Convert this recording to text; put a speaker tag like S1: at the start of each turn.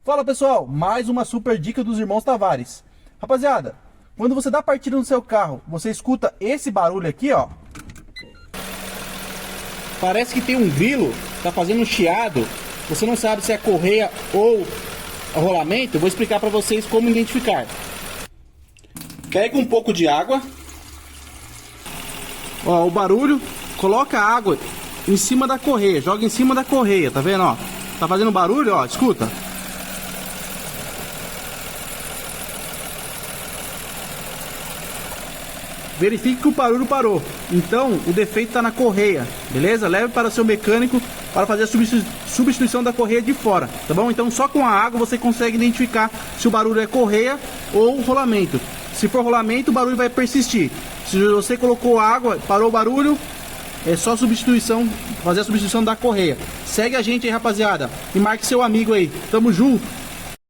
S1: Fala pessoal, mais uma super dica dos irmãos Tavares. Rapaziada, quando você dá partida no seu carro, você escuta esse barulho aqui, ó. Parece que tem um grilo, tá fazendo um chiado. Você não sabe se é a correia ou o rolamento. Eu vou explicar para vocês como identificar. Pega um pouco de água. Ó, o barulho, coloca a água em cima da correia, joga em cima da correia, tá vendo, ó? Tá fazendo barulho, ó, escuta. Verifique que o barulho parou. Então, o defeito está na correia, beleza? Leve para o seu mecânico para fazer a substituição da correia de fora, tá bom? Então, só com a água você consegue identificar se o barulho é correia ou rolamento. Se for rolamento, o barulho vai persistir. Se você colocou água, parou o barulho, é só substituição, fazer a substituição da correia. Segue a gente aí, rapaziada, e marque seu amigo aí. Tamo junto!